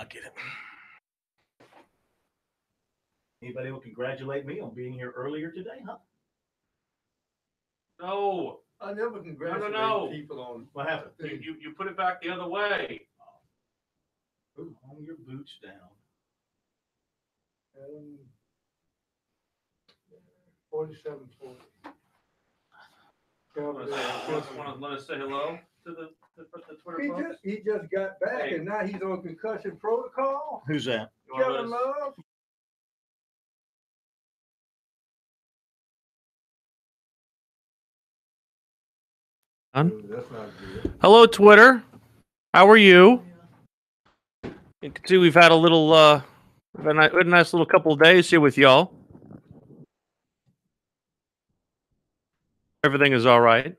I get it. Anybody will congratulate me on being here earlier today, huh? No. I never congratulate people on what happened. You put it back the other way. Ooh, hang your boots down. 4740. Want to say hello to the Twitter folks? He just got back and now he's on concussion protocol. Who's that? Kevin Love. That's not good. Hello, Twitter. How are you? You can see we've had a little, a nice little couple of days here with y'all. Everything is all right.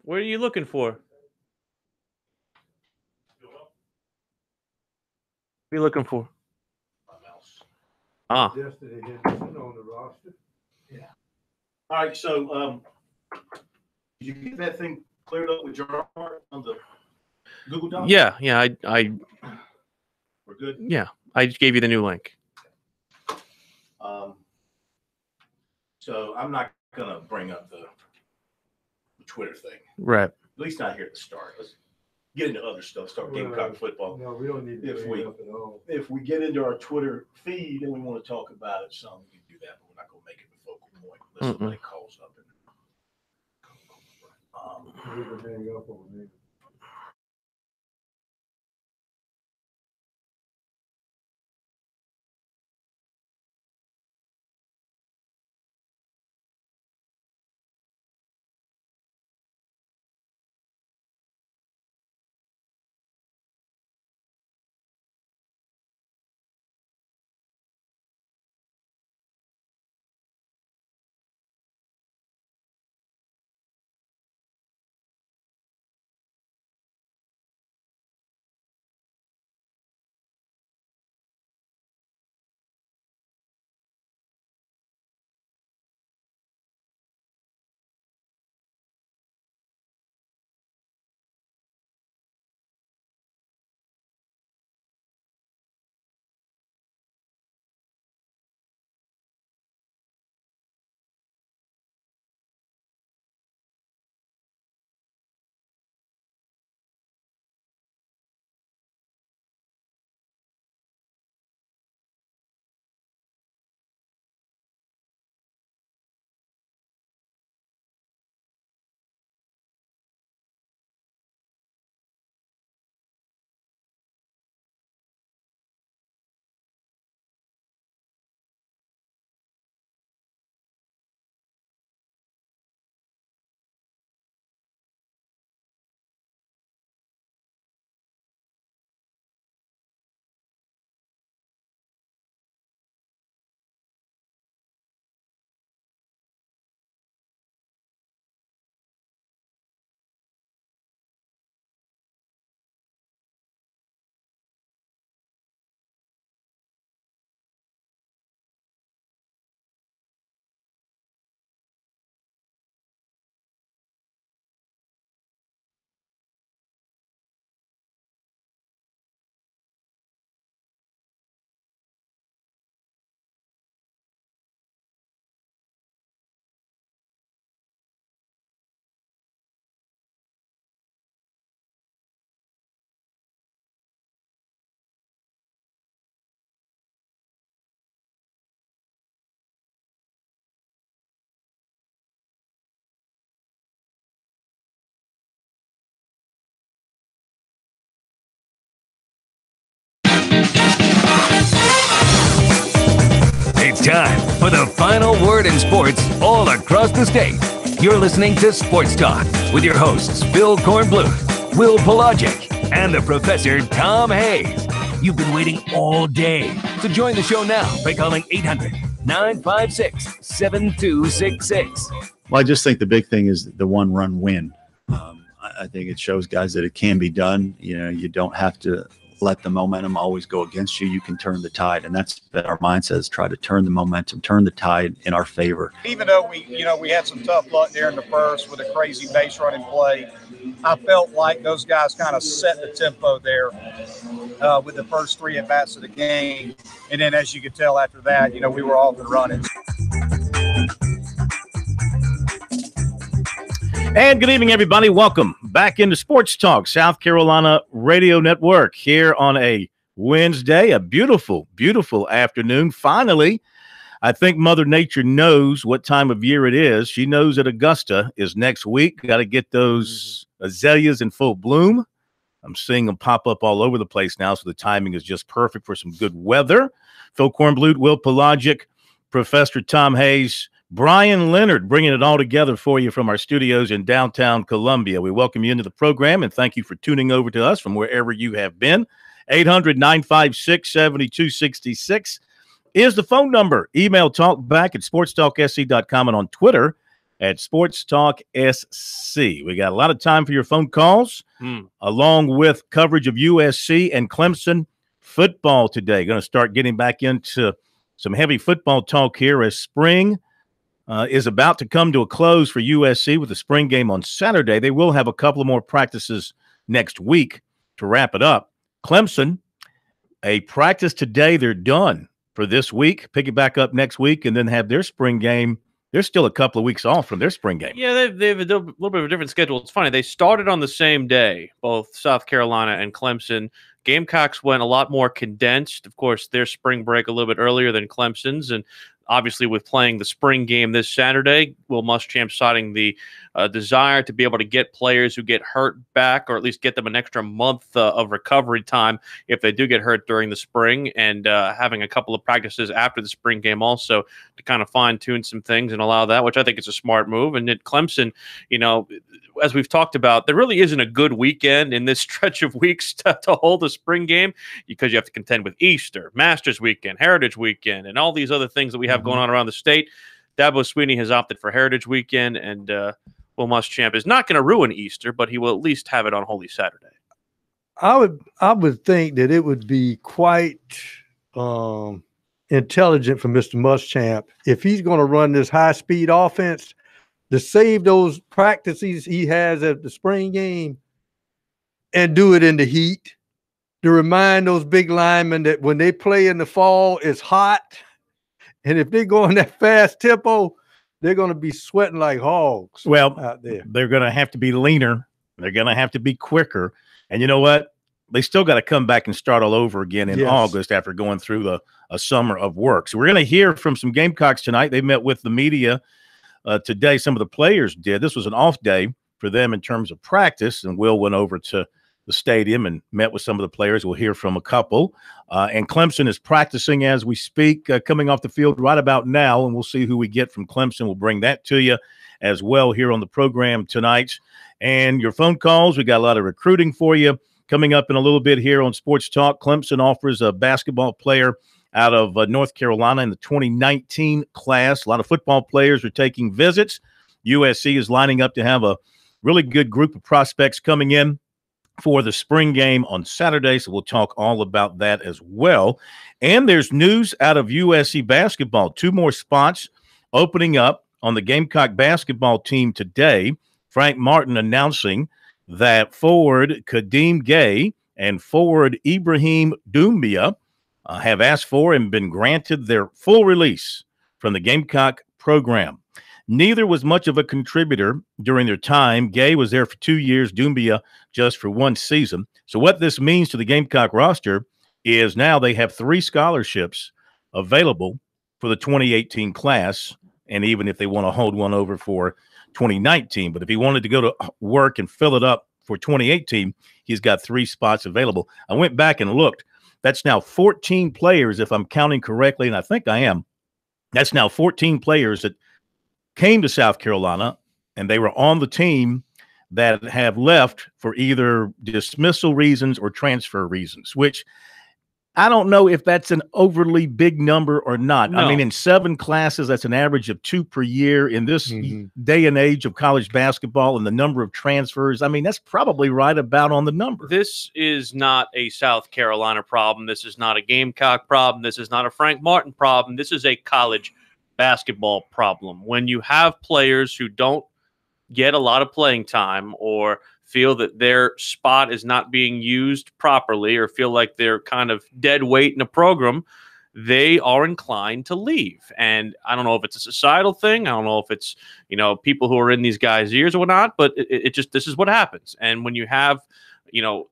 What are you looking for? What are you looking for? My mouse. Ah. Yesterday, Henderson on the roster. Yeah. All right, so did you get that thing cleared up with Gerard on the Google Doc? Yeah, I We're good? Yeah, I just gave you the new link. So I'm not going to bring up the Twitter thing. Right. At least not here at the start. Let's get into other stuff, start Gamecock football. No, we don't need to bring it up at all. If we get into our Twitter feed and we want to talk about it some, we can do that, but we're not going to make it the focal point unless somebody calls up. We can hang up on me. It's time for the final word in sports all across the state. You're listening to Sports Talk with your hosts, Phil Kornbluth, Will Pelagic, and the Professor Tom Hayes. You've been waiting all day, so join the show now by calling 800-956-7266. Well, I just think the big thing is the one-run win. I think it shows guys that it can be done. You know, you don't have to let the momentum always go against you. You can turn the tide, and that's been our mindset, is try to turn the momentum, turn the tide in our favor. Even though we had some tough luck there in the first with a crazy base running play, I felt like those guys kind of set the tempo there with the first 3 at-bats of the game. And then, as you could tell after that, we were off and running. And good evening, everybody. Welcome back into Sports Talk, South Carolina Radio Network, here on a Wednesday, a beautiful, beautiful afternoon. Finally, I think Mother Nature knows what time of year it is. She knows that Augusta is next week. Got to get those azaleas in full bloom. I'm seeing them pop up all over the place now, so the timing is just perfect for some good weather. Phil Kornblut, Will Pelagic, Professor Tom Hayes, Brian Leonard, bringing it all together for you from our studios in downtown Columbia. We welcome you into the program, and thank you for tuning over to us from wherever you have been. 800-956-7266 is the phone number. Email talkback at sportstalksc.com and on Twitter at SportsTalkSC. We got a lot of time for your phone calls, along with coverage of USC and Clemson football today. Going to start getting back into some heavy football talk here as spring is about to come to a close for USC with the spring game on Saturday. They will have a couple of more practices next week to wrap it up. Clemson, a practice today. They're done for this week. Pick it back up next week and then have their spring game. They're still a couple of weeks off from their spring game. Yeah, they have a little bit of a different schedule. It's funny. They started on the same day, both South Carolina and Clemson. Gamecocks went a lot more condensed. Of course, their spring break a little bit earlier than Clemson's, and obviously with playing the spring game this Saturday, Will Muschamp citing the desire to be able to get players who get hurt back, or at least get them an extra month of recovery time if they do get hurt during the spring, and having a couple of practices after the spring game also to kind of fine-tune some things and allow that, which I think is a smart move. And at Clemson, as we've talked about, there really isn't a good weekend in this stretch of weeks to hold a spring game, because you have to contend with Easter, Masters Weekend, Heritage Weekend, and all these other things that we have going on around the state. Dabo Swinney has opted for Heritage Weekend, and Will Muschamp is not going to ruin Easter, but he will at least have it on Holy Saturday. I would think that it would be quite intelligent for Mr. Muschamp, if he's going to run this high-speed offense, to save those practices he has at the spring game and do it in the heat, to remind those big linemen that when they play in the fall, it's hot. And if they go in that fast tempo, they're going to be sweating like hogs out there. They're going to have to be leaner. They're going to have to be quicker. And you know what? They still got to come back and start all over again in August after going through a summer of work. So we're going to hear from some Gamecocks tonight. They met with the media today. Some of the players did. This was an off day for them in terms of practice, and Will went over to the stadium and met with some of the players. We'll hear from a couple. And Clemson is practicing as we speak, coming off the field right about now, and we'll see who we get from Clemson. We'll bring that to you as well here on the program tonight. And your phone calls, we got a lot of recruiting for you coming up in a little bit here on Sports Talk. Clemson offers a basketball player out of North Carolina in the 2019 class. A lot of football players are taking visits. USC is lining up to have a really good group of prospects coming in for the spring game on Saturday, so we'll talk all about that as well. And there's news out of USC basketball. 2 more spots opening up on the Gamecock basketball team today. Frank Martin announcing that forward Kadeem Gay and forward Ibrahim Doumbia have asked for and been granted their full release from the Gamecock program. Neither was much of a contributor during their time. Gay was there for 2 years, Doumbia just for 1 season. So what this means to the Gamecock roster is now they have 3 scholarships available for the 2018 class, and even if they want to hold one over for 2019. But if he wanted to go to work and fill it up for 2018, he's got 3 spots available. I went back and looked. That's now 14 players, if I'm counting correctly, and I think I am. That's now 14 players that came to South Carolina, and they were on the team that have left for either dismissal reasons or transfer reasons, which I don't know if that's an overly big number or not. No. I mean, in 7 classes, that's an average of 2 per year in this day and age of college basketball and the number of transfers. I mean, that's probably right about on the number. This is not a South Carolina problem. This is not a Gamecock problem. This is not a Frank Martin problem. This is a college basketball problem. When you have players who don't get a lot of playing time or feel that their spot is not being used properly or feel like they're kind of dead weight in a program, they are inclined to leave. And I don't know if it's a societal thing. I don't know if it's, people who are in these guys' ears or whatnot, but it just, this is what happens. And when you have,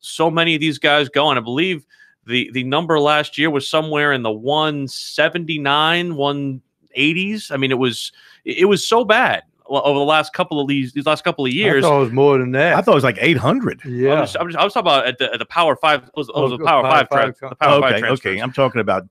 so many of these guys going, I believe the number last year was somewhere in the 179, 180s. I mean, it was so bad over the last couple of these last couple of years. I thought it was more than that. I thought it was like 800. Yeah, I was talking about at the Power 5. The Power 5 transfer. The Power 5 transfers. Okay. I'm talking about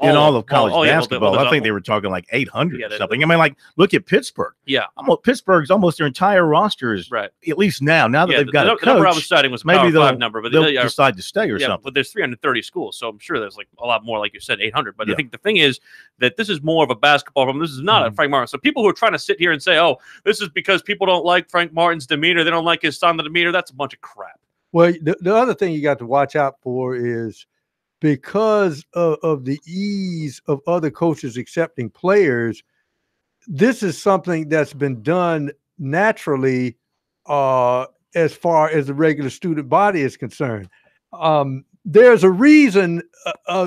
in all of college basketball. I think they were talking like 800 or something. I mean, like, look at Pittsburgh. Yeah. Pittsburgh's almost their entire roster is right. At least now that they've got a coach. The number I was citing was maybe Power 5 number, but they'll decide to stay or something. But there's 330 schools, so I'm sure there's like a lot more, like you said, 800. But I think the thing is that this is more of a basketball problem. This is not a Frank Martin. So people who are trying to sit here and say, oh, this is because people don't like Frank Martin's demeanor, they don't like his son, the demeanor, that's a bunch of crap. Well, the other thing you got to watch out for is because of the ease of other coaches accepting players, this is something that's been done naturally as far as the regular student body is concerned. There's a reason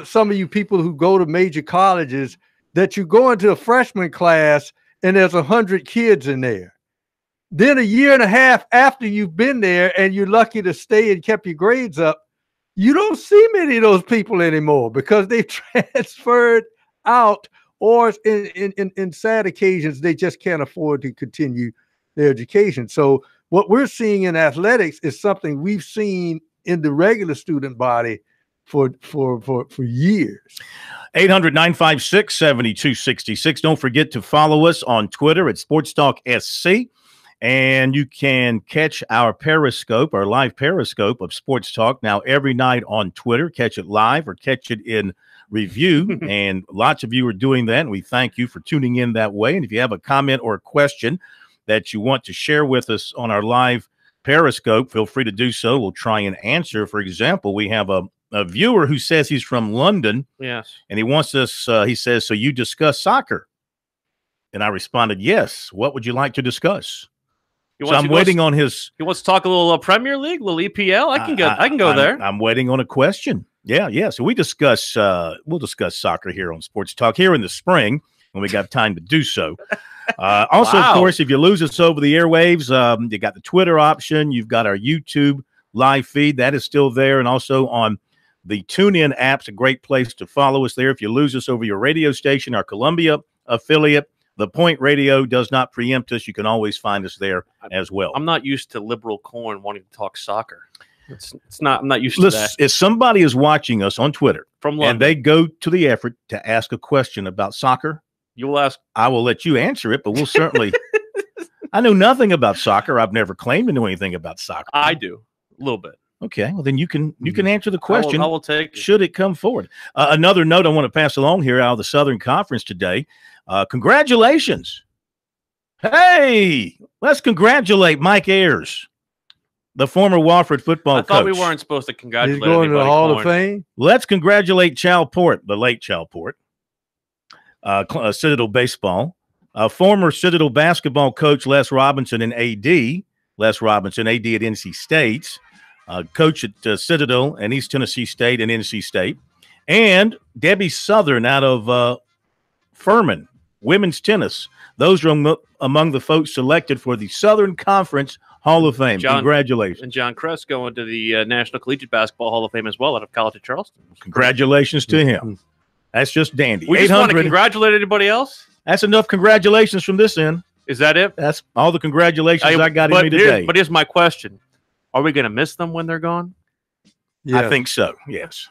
some of you people who go to major colleges that you go into a freshman class and there's 100 kids in there. Then a year and a half after you've been there and you're lucky to stay and kept your grades up, you don't see many of those people anymore because they've transferred out, or in sad occasions, they just can't afford to continue their education. So what we're seeing in athletics is something we've seen in the regular student body for years. 800-956-7266. Don't forget to follow us on Twitter at SportsTalkSC. And you can catch our Periscope, our live Periscope of Sports Talk now every night on Twitter. Catch it live or catch it in review. And lots of you are doing that. And we thank you for tuning in that way. And if you have a comment or a question that you want to share with us on our live Periscope, feel free to do so. We'll try and answer. For example, we have a viewer who says he's from London. Yes. And he wants us, he says, so you discuss soccer? And I responded, yes. What would you like to discuss? So I'm waiting on his. He wants to talk a little Premier League, a little EPL. I can go there. I'm waiting on a question. Yeah. So we'll discuss soccer here on Sports Talk here in the spring when we got time to do so. Also, of course, if you lose us over the airwaves, you got the Twitter option. You've got our YouTube live feed that is still there, and also on the TuneIn app's a great place to follow us there. If you lose us over your radio station, our Columbia affiliate. The Point Radio does not preempt us. You can always find us there as well. I'm not used to liberal corn wanting to talk soccer. It's not. I'm not used to that. If somebody is watching us on Twitter from London, and they go to the effort to ask a question about soccer, you will ask. I will let you answer it, but we'll certainly. I know nothing about soccer. I've never claimed to know anything about soccer. I do a little bit. Okay, well then you can answer the question. I will take it. Should it come forward. Another note I want to pass along here out of the Southern Conference today. Congratulations. Hey, let's congratulate Mike Ayers, the former Wofford football coach. I thought we weren't supposed to congratulate He's going to the Hall of Fame. Let's congratulate Chalport, the late Chalport, Citadel baseball, former Citadel basketball coach Les Robinson and AD. Les Robinson, AD at NC State, coach at Citadel and East Tennessee State and NC State, and Debbie Southern out of Furman. Women's tennis. Those are among the folks selected for the Southern Conference Hall of Fame. Congratulations. And John Kress going to the National Collegiate Basketball Hall of Fame as well out of College of Charleston. Congratulations to him. That's just dandy. We just want to congratulate anybody else? That's enough congratulations from this end. Is that it? That's all the congratulations I got in me today. But here's my question. Are we going to miss them when they're gone? Yeah. I think so, yes.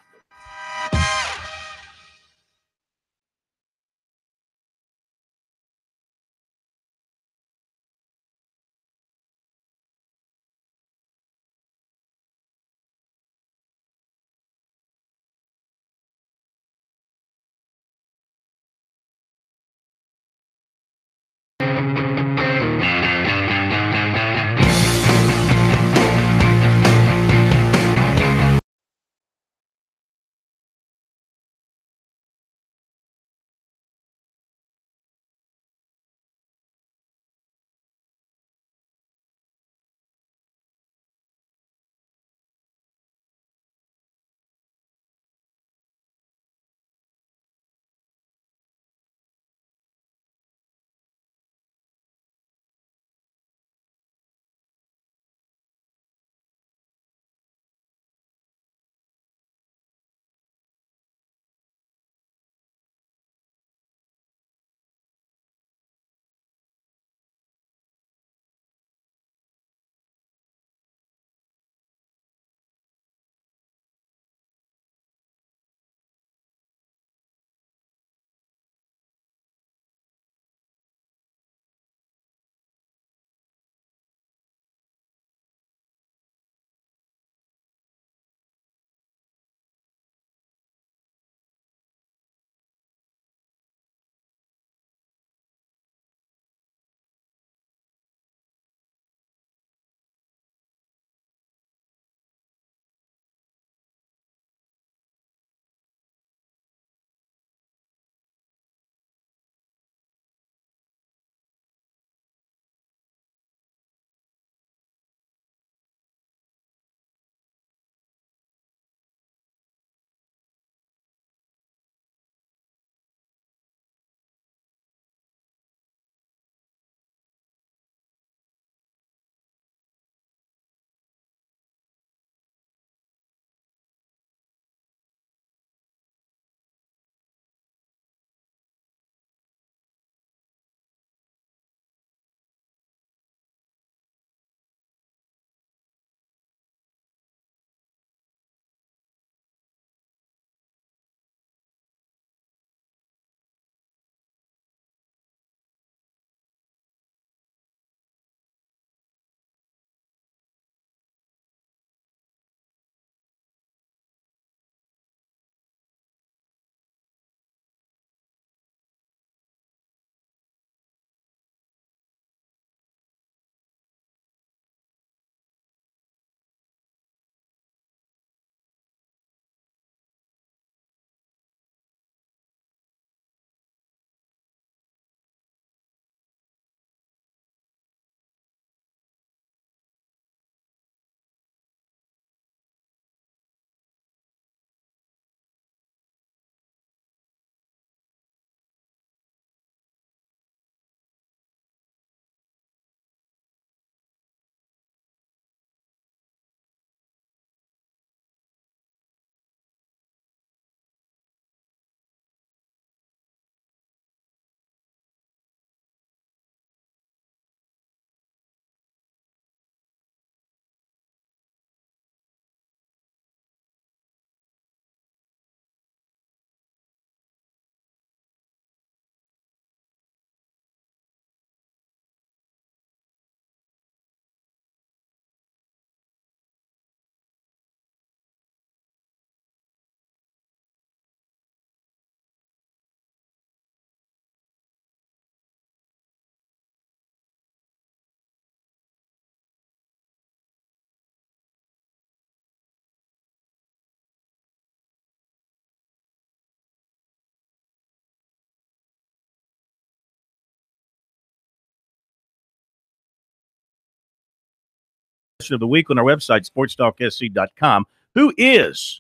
person of the week on our website, SportsTalkSC.com. Who is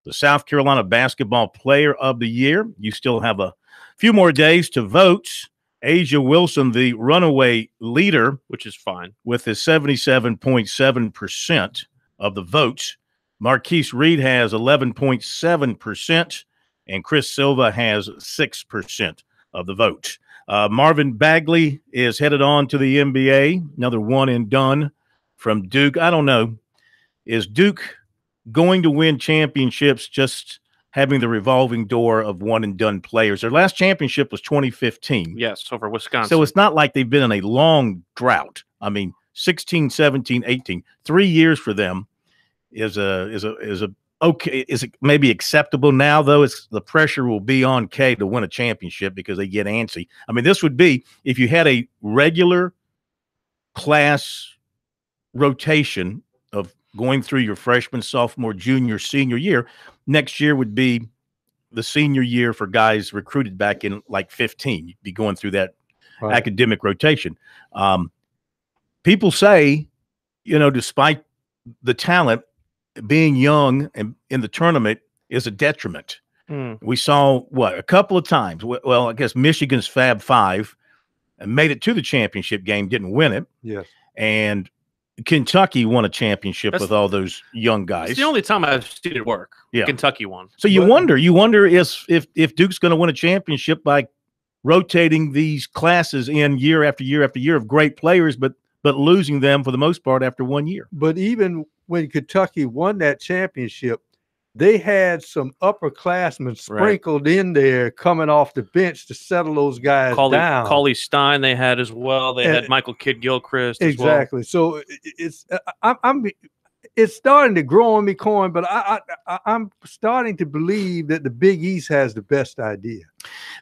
the South Carolina Basketball Player of the Year? You still have a few more days to vote. Asia Wilson, the runaway leader, which is fine, with his 77.7% of the votes. Marquise Reed has 11.7%, and Chris Silva has 6% of the vote. Marvin Bagley is headed on to the NBA, another one and done from Duke. I don't know. Is Duke going to win championships just having the revolving door of one and done players? Their last championship was 2015. Yes, over Wisconsin. So it's not like they've been in a long drought. I mean, 16, 17, 18, 3 years for them is okay. Is it maybe acceptable now, though? It's the pressure will be on K to win a championship because they get antsy. I mean, this would be if you had a regular class rotation of going through your freshman, sophomore, junior, senior year. Next year would be the senior year for guys recruited back in like 15. You'd be going through that academic rotation. People say, despite the talent, being young and in the tournament is a detriment. We saw a couple of times. Well, I guess Michigan's Fab Five made it to the championship game, didn't win it. Yes. And Kentucky won a championship with all those young guys. It's the only time I've seen it work. Yeah. Kentucky won. So you wonder if Duke's going to win a championship by rotating these classes in year after year after year of great players, but losing them for the most part after 1 year. But even when Kentucky won that championship, they had some upperclassmen sprinkled in there coming off the bench to settle those guys down. Cauley Stein they had as well. They had Michael Kidd-Gilchrist exactly. as well. So it's starting to grow on me, Coin, but I'm starting to believe that the Big East has the best idea.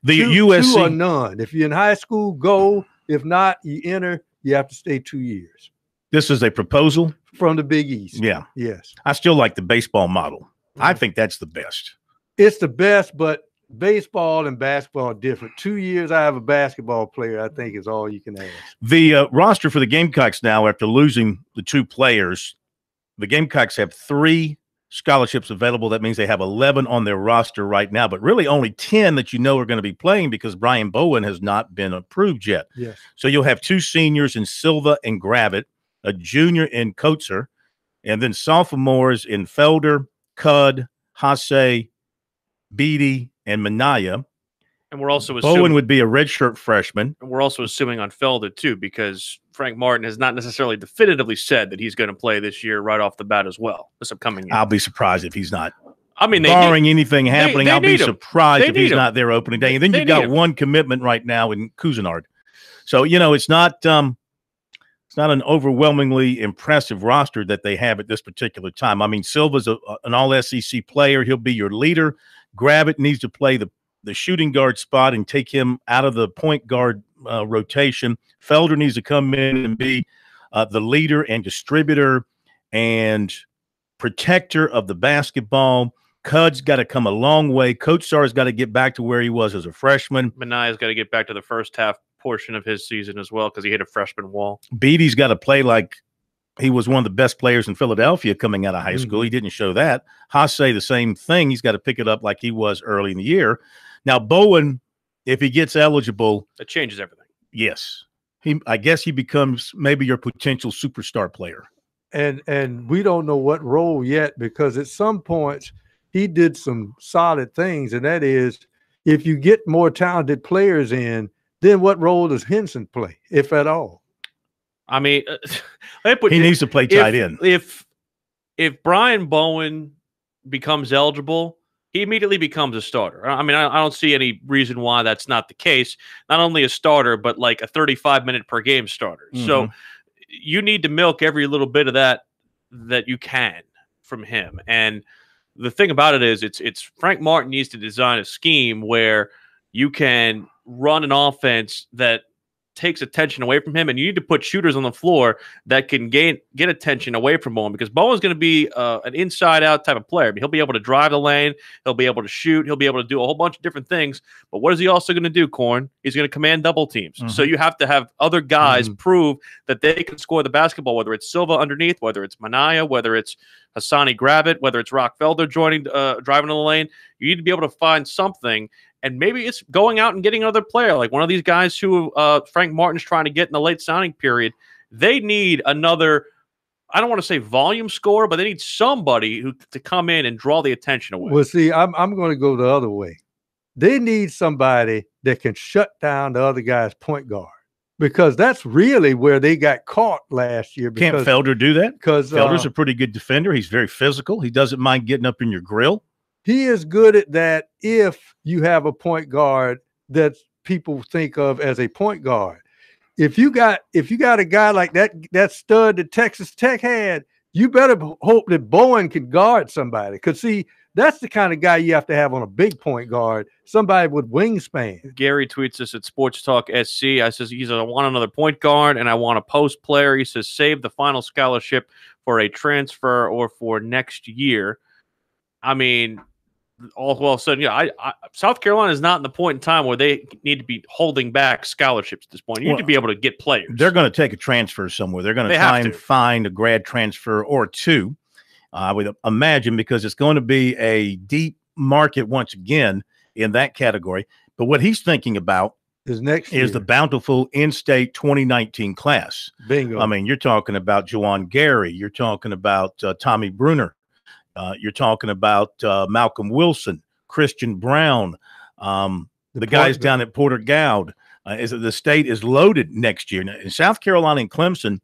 The USC two or none. If you're in high school, go. If not, you enter. You have to stay 2 years. This is a proposal from the Big East. Yeah. Yes. I still like the baseball model. I think that's the best. It's the best, but baseball and basketball are different. 2 years I have a basketball player, I think, is all you can ask. The roster for the Gamecocks now, after losing the two players, the Gamecocks have 3 scholarships available. That means they have 11 on their roster right now, but really only 10 that are going to be playing because Brian Bowen has not been approved yet. Yes. So you'll have 2 seniors in Silva and Gravitt, a junior in Coetzer, and then sophomores in Felder, Cudd, Hasse, Beatty, and Minaya. And we're also Bowen would be a redshirt freshman. And we're also assuming on Felder, too, because Frank Martin has not necessarily definitively said that he's going to play this year right off the bat as well, this upcoming year. I'll be surprised if he's not. I mean, barring anything happening, I'll be surprised if he's not there opening day. And then you've got one commitment right now in Cousinard. So, it's not an overwhelmingly impressive roster that they have at this particular time. I mean, Silva's an all-SEC player. He'll be your leader. Gravitt needs to play the shooting guard spot and take him out of the point guard rotation. Felder needs to come in and be the leader and distributor and protector of the basketball. Cudd's got to come a long way. Coach Sarr's got to get back to where he was as a freshman. Minaya's got to get back to the first half portion of his season as well because he hit a freshman wall. Beatty's got to play like he was one of the best players in Philadelphia coming out of high school. He didn't show that. Hasse, the same thing. He's got to pick it up like he was early in the year. Now, Bowen, if he gets eligible, it changes everything. Yes. I guess he becomes maybe your potential superstar player. And we don't know what role yet because at some points he did some solid things, and that is if you get more talented players in, then what role does Henson play, if at all? I mean, he needs to play tight end. If Brian Bowen becomes eligible, he immediately becomes a starter. I mean, I don't see any reason why that's not the case. Not only a starter, but like a 35-minute per game starter. So you need to milk every little bit of that you can from him. And the thing about it is it's Frank Martin needs to design a scheme where you can run an offense that takes attention away from him, and you need to put shooters on the floor that can get attention away from Bowen, because Bowen's going to be an inside-out type of player. I mean, he'll be able to drive the lane, he'll be able to shoot, he'll be able to do a whole bunch of different things. But what is he also going to do, Corn? He's going to command double teams. So you have to have other guys prove that they can score the basketball, whether it's Silva underneath, whether it's Minaya, whether it's Hassani Gravett, whether it's Rockfelder joining, driving to the lane. You need to be able to find something. And maybe it's going out and getting another player, like one of these guys who Frank Martin's trying to get in the late signing period. They need another, I don't want to say volume scorer, but they need somebody to come in and draw the attention away. Well, see, I'm going to go the other way. They need somebody that can shut down the other guy's point guard, because that's really where they got caught last year. Can't Felder do that? Because Felder's a pretty good defender. He's very physical. He doesn't mind getting up in your grill. He is good at that if you have a point guard that people think of as a point guard. If you got a guy like that stud that Texas Tech had, you better hope that Bowen can guard somebody. Because, see, that's the kind of guy you have to have on a big point guard, somebody with wingspan. Gary tweets us at SportsTalkSC. I says, I want another point guard and I want a post player. He says, save the final scholarship for a transfer or for next year. I mean, all well said. Yeah, South Carolina is not in the point in time where they need to be holding back scholarships at this point. You need to be able to get players. They're going to take a transfer somewhere. They're going to try and find a grad transfer or two, I would imagine, because it's going to be a deep market once again in that category. But what he's thinking about is next year. Is the bountiful in-state 2019 class. Bingo. I mean, you're talking about Juwan Gary. You're talking about Tommy Bruner. You're talking about Malcolm Wilson, Christian Brown, the guys down at Porter Gaud. The state is loaded next year. Now, in South Carolina and Clemson,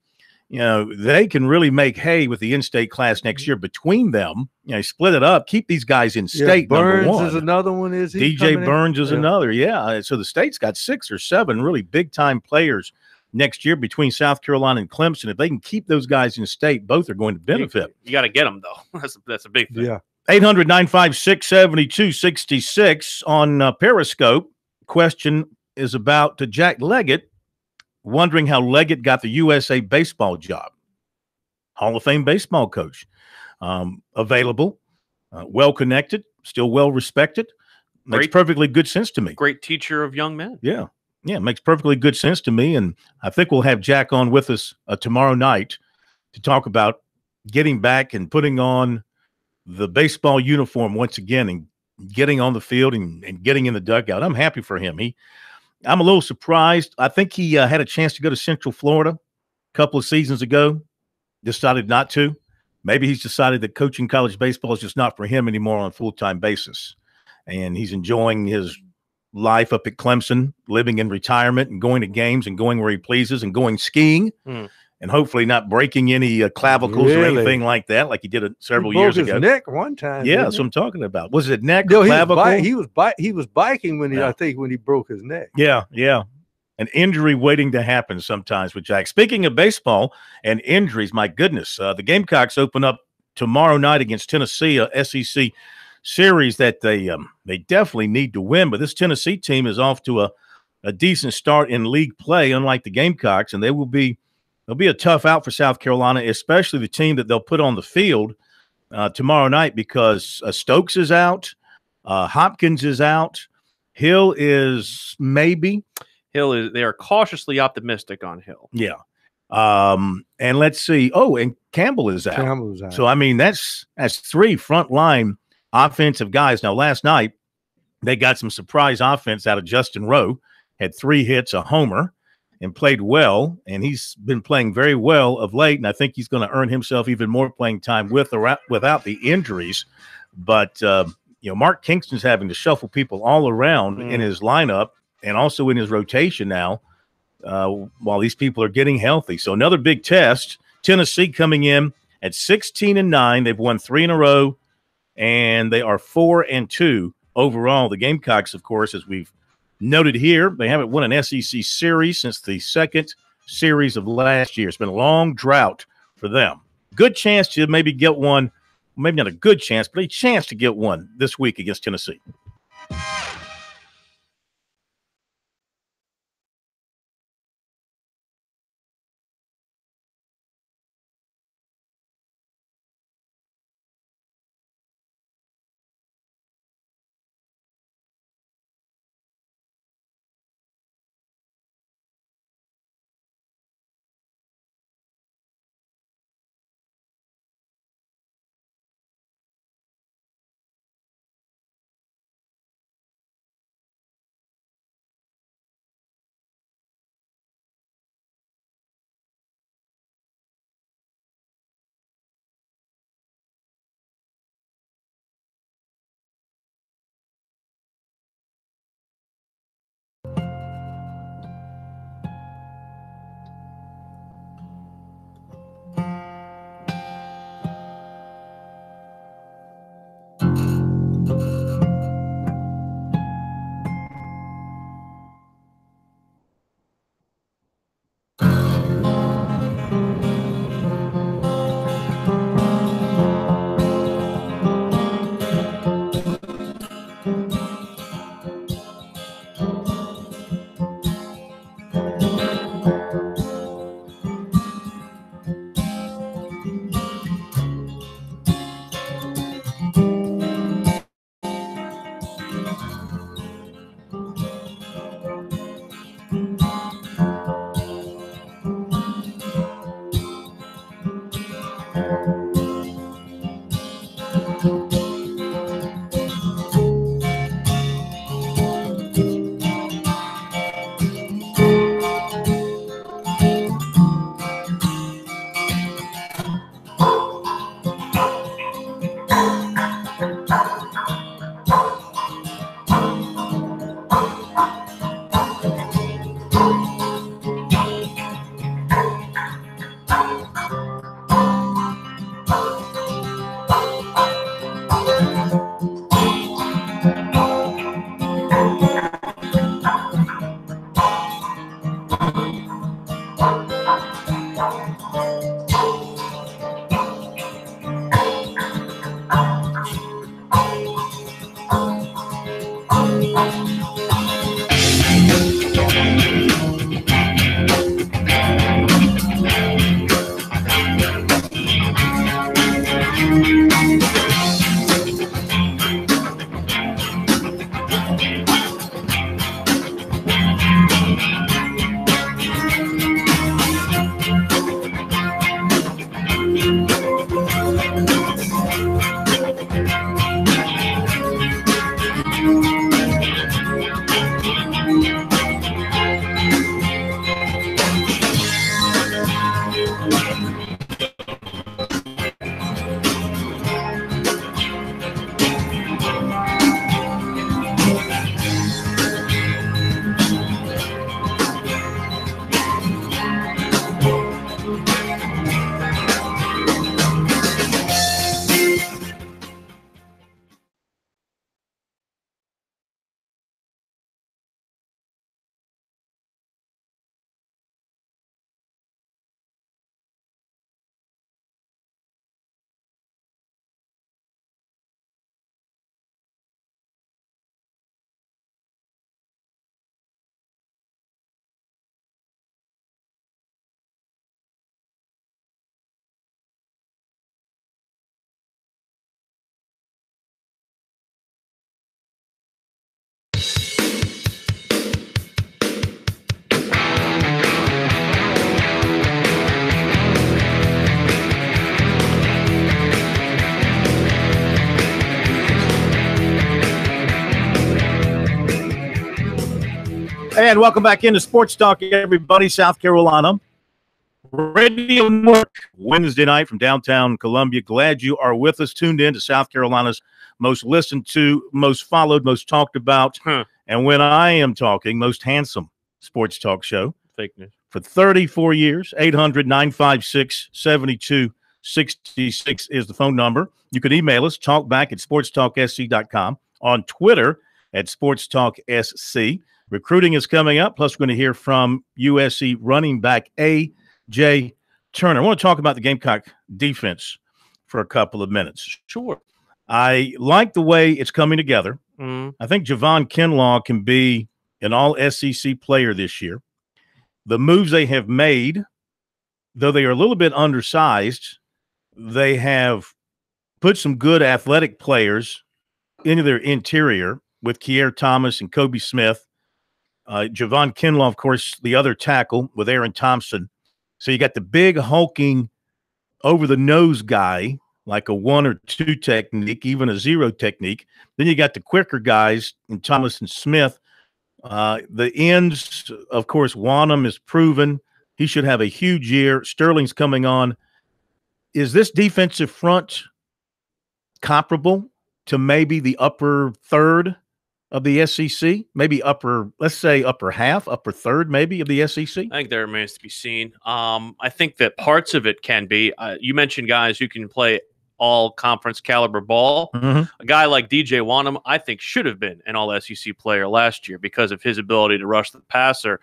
you know, they can really make hay with the in-state class next year between them. You know, split it up, keep these guys in state. Burns number one is another one. Is he DJ Burns is another? Yeah. So the state's got 6 or 7 really big-time players next year between South Carolina and Clemson. If they can keep those guys in state, both are going to benefit. You got to get them, though. That's a big thing. Yeah. 800-956-7266 on Periscope. Question is about Jack Leggett, wondering how Leggett got the USA baseball job. Hall of Fame baseball coach. Available, well-connected, still well-respected. Makes perfectly good sense to me. Great teacher of young men. Yeah. Yeah, it makes perfectly good sense to me, and I think we'll have Jack on with us tomorrow night to talk about getting back and putting on the baseball uniform once again and getting on the field and getting in the dugout. I'm happy for him. I'm a little surprised. I think he had a chance to go to Central Florida a couple of seasons ago, decided not to. Maybe he's decided that coaching college baseball is just not for him anymore on a full-time basis, and he's enjoying his life up at Clemson, living in retirement and going to games and going where he pleases and going skiing and hopefully not breaking any clavicles or anything like that, like he did several years ago. He broke his neck one time. Yeah, that's what I'm talking about. Was it neck or clavicle? He was biking when I think when he broke his neck. Yeah, yeah. An injury waiting to happen sometimes with Jack. Speaking of baseball and injuries, my goodness, the Gamecocks open up tomorrow night against Tennessee, a SEC series that they definitely need to win. But this Tennessee team is off to a decent start in league play, unlike the Gamecocks, and they'll be a tough out for South Carolina, especially the team that they'll put on the field tomorrow night, because Stokes is out, Hopkins is out, Hill is maybe. They are cautiously optimistic on Hill. Yeah. And let's see. Oh, and Campbell is out. Campbell's out. So I mean that's 3 frontline offensive guys. Now, last night, they got some surprise offense out of Justin Rowe, had 3 hits, a homer, and played well. And he's been playing very well of late. And I think he's going to earn himself even more playing time with or without the injuries. But, Mark Kingston's having to shuffle people all around in his lineup and also in his rotation now while these people are getting healthy. So another big test. Tennessee coming in at 16-9. They've won 3 in a row. And they are 4-2 overall. The Gamecocks, of course, as we've noted here, they haven't won an SEC series since the second series of last year. It's been a long drought for them. Good chance to maybe get one, maybe not a good chance, but a chance to get one this week against Tennessee. And welcome back into Sports Talk, everybody. South Carolina Radio Network, Wednesday night from downtown Columbia. Glad you are with us, tuned in to South Carolina's most listened to, most followed, most talked about, and when I am talking, most handsome sports talk show. Fake news. For 34 years. 800-956-7266 is the phone number. You can email us, talkback@sportstalksc.com, on Twitter @SportsTalkSC. Recruiting is coming up, plus we're going to hear from USC running back A.J. Turner. I want to talk about the Gamecock defense for a couple of minutes. Sure. I like the way it's coming together. I think Javon Kinlaw can be an all-SEC player this year. The moves they have made, though they are a little bit undersized, they have put some good athletic players into their interior with Kier Thomas and Kobe Smith. Javon Kinlaw, of course, the other tackle with Aaron Thompson. So you got the big, hulking, over-the-nose guy, like a 1 or 2 technique, even a 0 technique. Then you got the quicker guys in Thomas and Smith. The ends, of course, Wanham is proven. He should have a huge year. Sterling's coming on. Is this defensive front comparable to maybe the upper third of the SEC? Maybe let's say upper half, upper third maybe of the SEC? I think that remains to be seen. I think that parts of it can be. You mentioned guys who can play all conference caliber ball. A guy like DJ Wanham, I think, should have been an all SEC player last year because of his ability to rush the passer.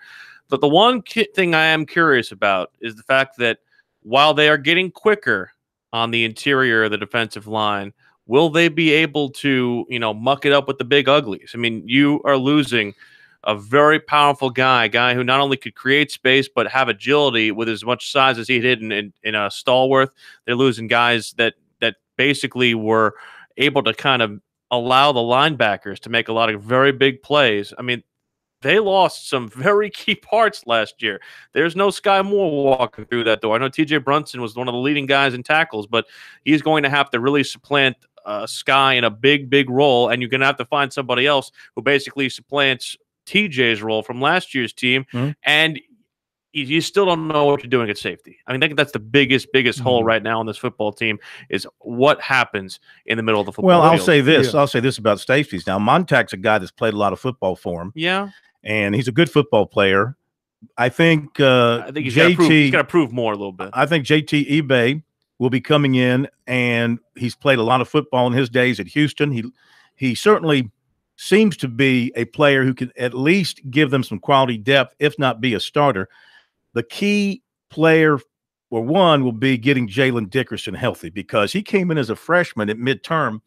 But the one thing I am curious about is the fact that while they are getting quicker on the interior of the defensive line, will they be able to, muck it up with the big uglies? I mean, you are losing a very powerful guy who not only could create space but have agility with as much size as he did in a Stallworth. They're losing guys that basically were able to kind of allow the linebackers to make a lot of very big plays. I mean, they lost some very key parts last year. There's no Sky Moore walking through that door. I know T.J. Brunson was one of the leading guys in tackles, but he's going to have to really supplant Sky in a big, big role, and you're going to have to find somebody else who basically supplants TJ's role from last year's team, and you still don't know what you're doing at safety. I mean, I think that's the biggest hole right now on this football team is what happens in the middle of the football field. I'll say this. I'll say this about safeties. Now, Montag's a guy that's played a lot of football for him. Yeah. And he's a good football player. I think he's got to prove more a little bit. I think JT Ebay will be coming in, and he's played a lot of football in his days at Houston. He certainly seems to be a player who can at least give them some quality depth, if not be a starter. The key player, or one, will be getting Jalen Dickerson healthy, because he came in as a freshman at midterm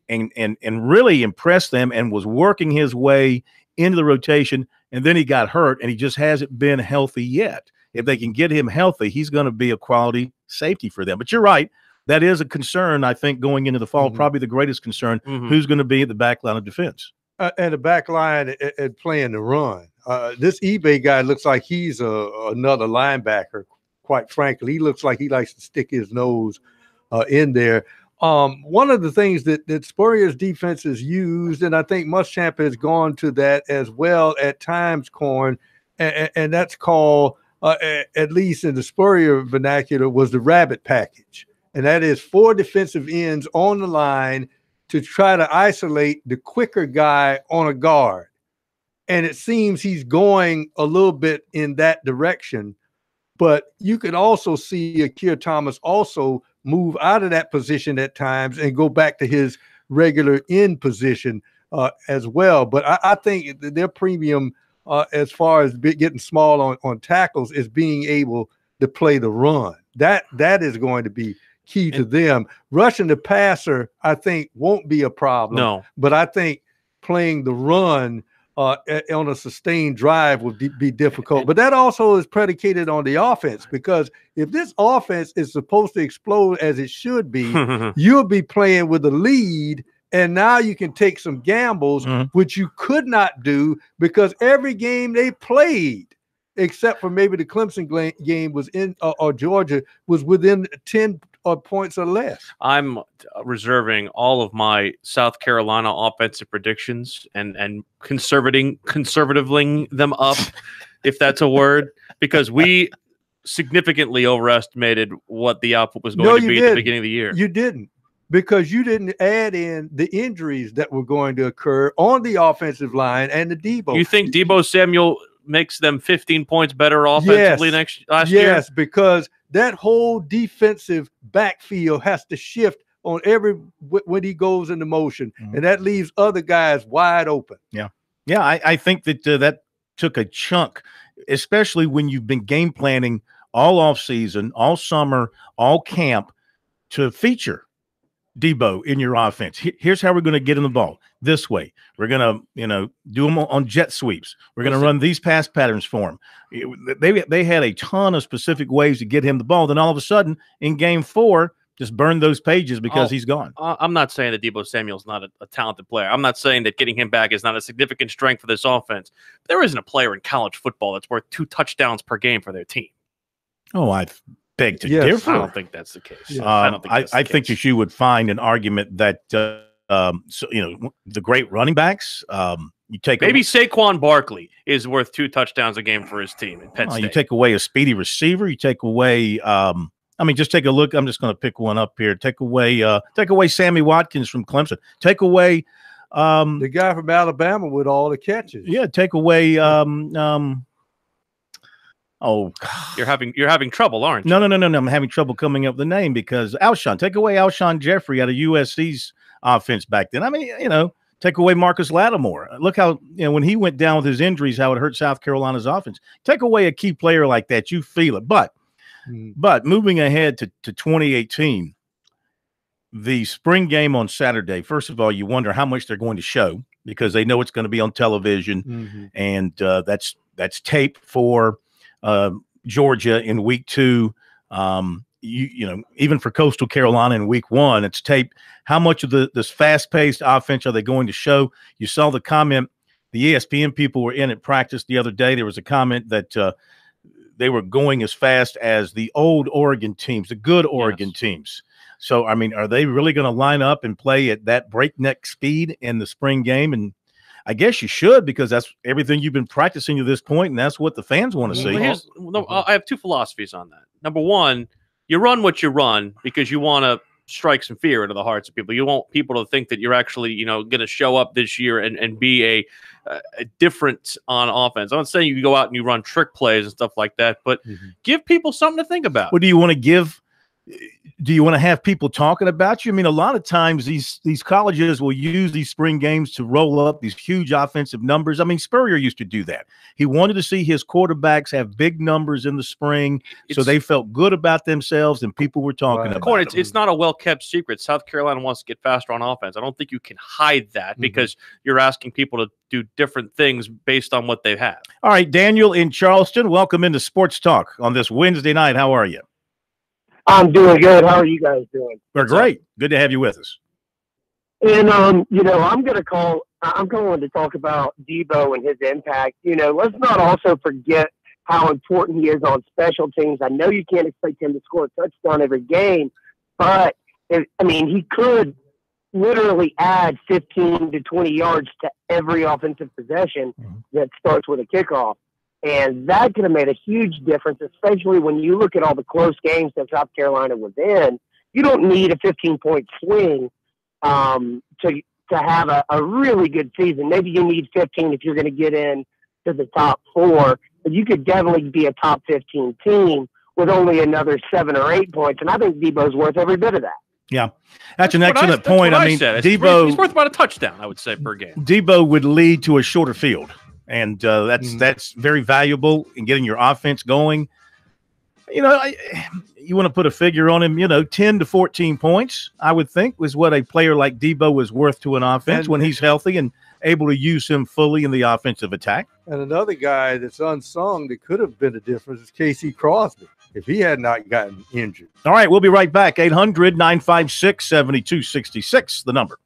and really impressed them and was working his way into the rotation, and then he got hurt, and he just hasn't been healthy yet. If they can get him healthy, he's going to be a quality safety for them. But you're right. That is a concern, I think, going into the fall, probably the greatest concern, who's going to be at the back line of defense. And the back line at playing the run. This eBay guy looks like he's another linebacker, quite frankly. He looks like he likes to stick his nose in there. One of the things that Spurrier's defense has used, and I think Muschamp has gone to that as well at times, Corn, and that's called, at least in the Spurrier vernacular, was the rabbit package. And that is 4 defensive ends on the line to try to isolate the quicker guy on a guard. And it seems he's going a little bit in that direction. But you could also see Kier Thomas also move out of that position at times and go back to his regular end position as well. But I think their premium as far as getting small on tackles is being able to play the run. That is going to be key to them. Rushing the passer, I think, won't be a problem. No. But I think playing the run on a sustained drive would be difficult. But that also is predicated on the offense, because if this offense is supposed to explode as it should be, you'll be playing with a lead, and now you can take some gambles, which you could not do because every game they played, except for maybe the Clemson game was in, or Georgia, was within 10 points or less. I'm reserving all of my South Carolina offensive predictions and conservatively them up, if that's a word, because we significantly overestimated what the output was going to be at the beginning of the year. You didn't, because you didn't add in the injuries that were going to occur on the offensive line and the Debo. You think Debo Samuel makes them 15 points better offensively last year? Yes, because that whole defensive backfield has to shift on when he goes into motion, and that leaves other guys wide open. Yeah, I think that that took a chunk, especially when you've been game planning all off season, all summer, all camp to feature Debo in your offense. Here's how we're going to get him the ball this way. We're going to, do them on jet sweeps. We're going to run these pass patterns for him. They had a ton of specific ways to get him the ball. Then all of a sudden in game 4, just burn those pages because he's gone. I'm not saying that Debo Samuel's not a talented player. I'm not saying that getting him back is not a significant strength for this offense. There isn't a player in college football that's worth 2 touchdowns per game for their team. Oh, I beg to differ. I don't think that's the case. Yeah. I think that you would find an argument that the great running backs. You take maybe Saquon Barkley is worth 2 touchdowns a game for his team in Penn State. You take away a speedy receiver. You take away. Just take a look. I'm just going to pick one up here. Take away Sammy Watkins from Clemson. Take away the guy from Alabama with all the catches. Yeah. Take away. Oh, you're having trouble, aren't you? No. I'm having trouble coming up with the name because take away Alshon Jeffrey out of USC's offense back then. Take away Marcus Lattimore. Look how, when he went down with his injuries, how it hurt South Carolina's offense. Take away a key player like that, you feel it. But moving ahead to 2018, the spring game on Saturday, first of all, you wonder how much they're going to show because they know it's going to be on television, and that's tape for Georgia in week 2. Even for Coastal Carolina in week 1, it's tape. How much of this fast-paced offense are they going to show? You saw the comment. The ESPN people were in at practice the other day. There was a comment that they were going as fast as the old Oregon teams, the good Oregon teams. So, are they really going to line up and play at that breakneck speed in the spring game? And I guess you should, because that's everything you've been practicing to this point, and that's what the fans want to see. I have 2 philosophies on that. Number one, you run what you run because you want to strike some fear into the hearts of people. You want people to think that you're actually, going to show up this year and be a difference on offense. I'm not saying you go out and you run trick plays and stuff like that, but give people something to think about. What do you want to give? Do you want to have people talking about you? A lot of times these colleges will use these spring games to roll up these huge offensive numbers. Spurrier used to do that. He wanted to see his quarterbacks have big numbers in the spring, so they felt good about themselves and people were talking about them. It's not a well-kept secret. South Carolina wants to get faster on offense. I don't think you can hide that because you're asking people to do different things based on what they have. All right, Daniel in Charleston, welcome into Sports Talk on this Wednesday night. How are you? I'm doing good. How are you guys doing? We're great. Good to have you with us. And, I'm going to talk about Debo and his impact. Let's not also forget how important he is on special teams. I know you can't expect him to score a touchdown every game, but he could literally add 15 to 20 yards to every offensive possession that starts with a kickoff. And that could have made a huge difference, especially when you look at all the close games that South Carolina was in. You don't need a 15-point swing to have a really good season. Maybe you need 15 if you're going to get in to the top 4. But you could definitely be a top 15 team with only another 7 or 8 points. And I think Debo's worth every bit of that. Yeah, that's an excellent point. Debo, he's worth about a touchdown, I would say, per game. Debo would lead to a shorter field. And that's very valuable in getting your offense going. You want to put a figure on him, 10 to 14 points, I would think, was what a player like Debo is worth to an offense when he's healthy and able to use him fully in the offensive attack. And another guy that's unsung that could have been a difference is Casey Crosby if he had not gotten injured. All right, we'll be right back. 800-956-7266, the number.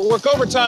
Work overtime.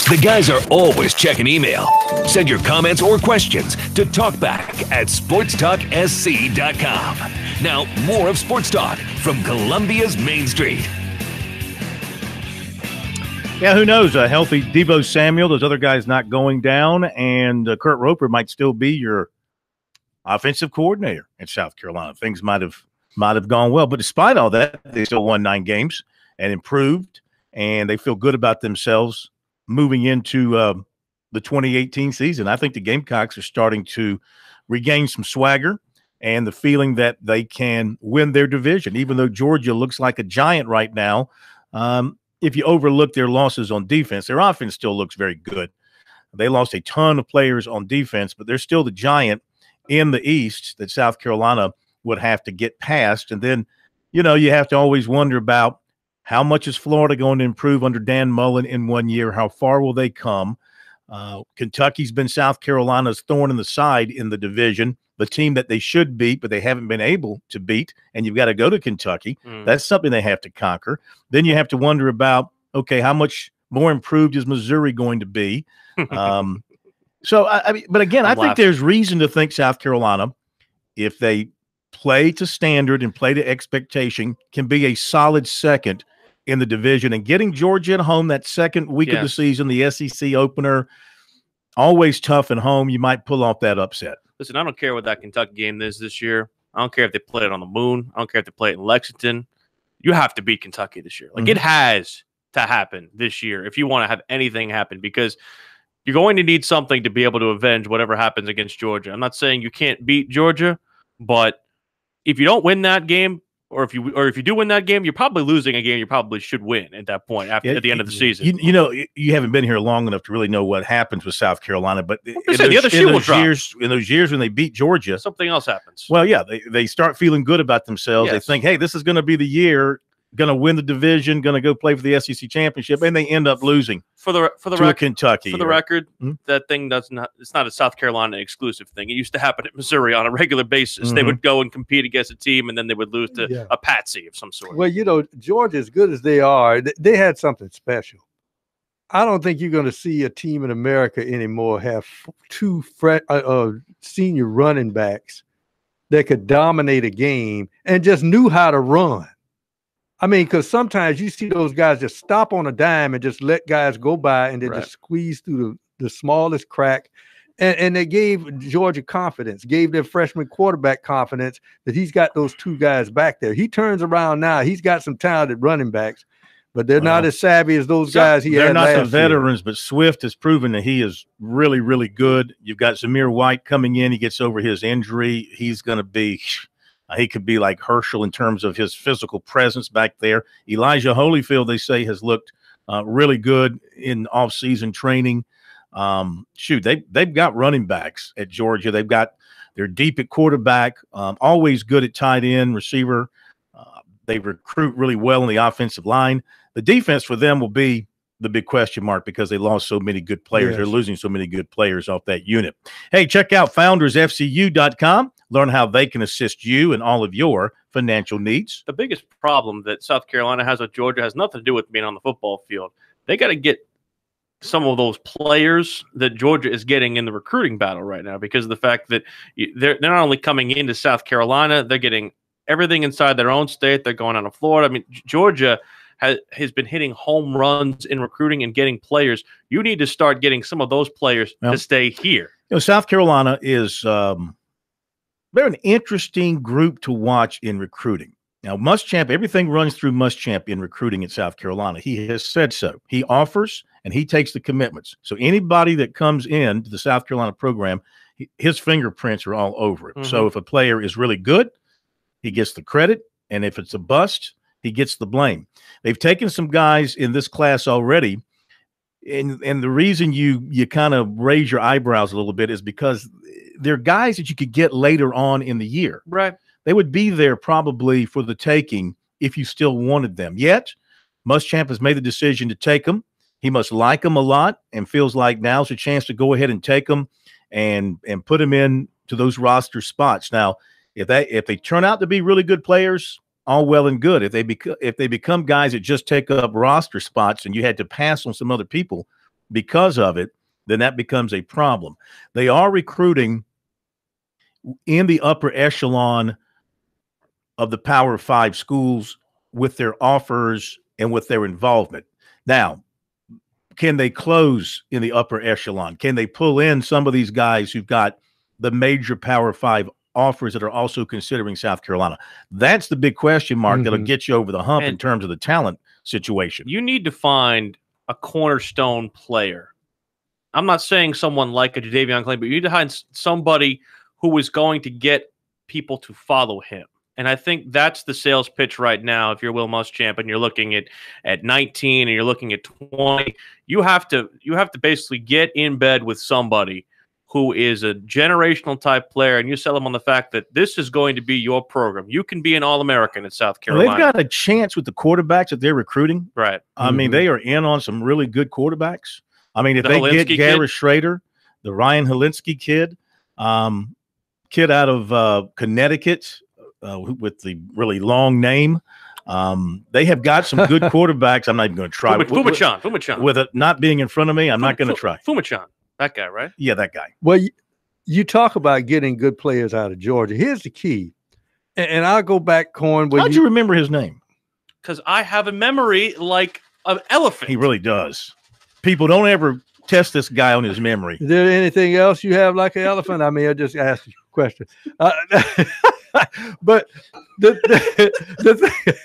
The guys are always checking email. Send your comments or questions to talkback@sportstalksc.com. Now, more of Sports Talk from Columbia's Main Street. Yeah, who knows? A healthy Deebo Samuel, those other guys not going down, and Kurt Roper might still be your offensive coordinator in South Carolina. Things might have gone well, but despite all that, they still won 9 games and improved, and they feel good about themselves moving into the 2018 season. I think the Gamecocks are starting to regain some swagger and the feeling that they can win their division, even though Georgia looks like a giant right now. If you overlook their losses on defense, their offense still looks very good. They lost a ton of players on defense, but they're still the giant in the East that South Carolina would have to get past. And then, you have to always wonder about how much is Florida going to improve under Dan Mullen in 1 year? How far will they come? Kentucky's been South Carolina's thorn in the side in the division, the team that they should beat, but they haven't been able to beat, and you've got to go to Kentucky. That's something they have to conquer. Then you have to wonder about, okay, how much more improved is Missouri going to be? But again, I think there's reason to think South Carolina, if they play to standard and play to expectation, can be a solid second in the division. And getting Georgia at home that second week of the season, the SEC opener, always tough at home. You might pull off that upset. Listen, I don't care what that Kentucky game is this year. I don't care if they play it on the moon. I don't care if they play it in Lexington. You have to beat Kentucky this year. It has to happen this year if you want to have anything happen, because you're going to need something to be able to avenge whatever happens against Georgia. I'm not saying you can't beat Georgia, but if you don't win that game, or if you do win that game, you're probably losing a game you probably should win at that point at the end of the season. You haven't been here long enough to really know what happens with South Carolina, but in those years when they beat Georgia, something else happens. Well, yeah, they start feeling good about themselves. Yes. They think, hey, this is going to be the year. going to win the division, going to go play for the SEC championship, and they end up losing for the to Kentucky. For the record, that thing it's not a South Carolina exclusive thing. It used to happen at Missouri on a regular basis. They would go and compete against a team, and then they would lose to a patsy of some sort. Well, Georgia, as good as they are, they had something special. I don't think you're going to see a team in America anymore have two senior running backs that could dominate a game and just knew how to run. I mean, because sometimes you see those guys just stop on a dime and just let guys go by and they just squeeze through the smallest crack. And they gave Georgia confidence, gave their freshman quarterback confidence that he's got those two guys back there. He turns around now. He's got some talented running backs, but they're not as savvy as those guys he had last year. They're not the veterans, but Swift has proven that he is really, really good. You've got Zamir White coming in. He gets over his injury. He's going to be – he could be like Herschel in terms of his physical presence back there. Elijah Holyfield, they say, has looked really good in off-season training. They've got running backs at Georgia. They're deep at quarterback, always good at tight end, receiver. They recruit really well in the offensive line. The defense for them will be the big question mark because they lost so many good players. They're losing so many good players off that unit. Hey, check out foundersfcu.com. Learn how they can assist you in all of your financial needs. The biggest problem that South Carolina has with Georgia has nothing to do with being on the football field. They got to get some of those players that Georgia is getting in the recruiting battle right now because of the fact that they're not only coming into South Carolina, they're getting everything inside their own state. They're going on to Florida. I mean, Georgia has been hitting home runs in recruiting and getting players. You need to start getting some of those players to stay here. South Carolina is they're an interesting group to watch in recruiting. Now, Muschamp, everything runs through Muschamp in recruiting at South Carolina. He has said so. He offers and he takes the commitments. So anybody that comes in to the South Carolina program, his fingerprints are all over it. So if a player is really good, he gets the credit. And if it's a bust, he gets the blame. They've taken some guys in this class already. And the reason you kind of raise your eyebrows a little bit is because they're guys that you could get later on in the year. Right. They would be there probably for the taking if you still wanted them. Yet, Muschamp has made the decision to take them. He must like them a lot and feels like now's a chance to go ahead and take them and put them in to those roster spots. Now, if they turn out to be really good players, all well and good. If they become guys that just take up roster spots and you had to pass on some other people because of it, then that becomes a problem. They are recruiting in the upper echelon of the Power 5 schools with their offers and with their involvement. Now, can they close in the upper echelon? Can they pull in some of these guys who've got the major Power 5 offers that are also considering South Carolina? That's the big question mark that'll get you over the hump in terms of the talent situation. You need to find a cornerstone player. I'm not saying someone like a Jadeveon Clayton, but you need to find somebody who is going to get people to follow him. And I think that's the sales pitch right now. If you're Will Muschamp and you're looking at 19 and you're looking at 20, you have to basically get in bed with somebody who is a generational type player, and you sell them on the fact that this is going to be your program. You can be an All-American at South Carolina. Well, they've got a chance with the quarterbacks that they're recruiting. Right. I mean, they are in on some really good quarterbacks. I mean, if they get Garrett Schrader, the Ryan Helinski kid out of Connecticut with the really long name, they have got some good quarterbacks. I'm not even going to try. Fumachan. With it not being in front of me, I'm not going to try. Fumachan. That guy, right? Yeah, that guy. Well, you talk about getting good players out of Georgia. Here's the key. And I'll go back, Corn. How'd you remember his name? Because I have a memory like an elephant. He really does. People don't ever test this guy on his memory. Is there anything else you have like an elephant? I mean, I just asked you a question. But the thing.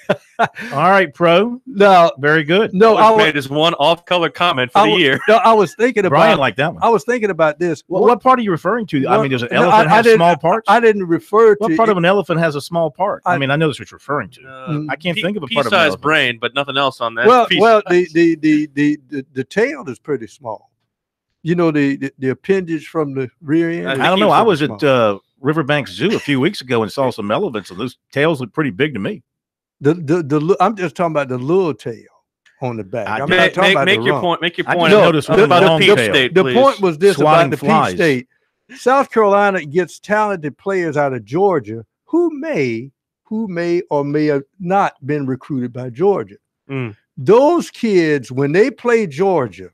All right, Pro. No, very good. No, I made his one off-color comment for the year. No, I was thinking about Brian liked that one. I was thinking about this. What part are you referring to? I mean, does an elephant have small parts? I didn't refer to what part of an elephant has a small part. I mean, I know that's what you're referring to. I can't think of a part of an elephant. Brain, but nothing else on that. Well, the tail is pretty small. You know, the appendage from the rear end. I don't know. I was at Riverbank Zoo a few weeks ago and saw some elephants, and those tails look pretty big to me. I'm just talking about the little tail on the back. I'm not talking about make the your rump. point. Make your I point. just noticed one about long the Peach tail. State. The Please. point was this Swatting about the flies. Peach State. South Carolina gets talented players out of Georgia who may or may have not been recruited by Georgia. Mm. Those kids, when they play Georgia,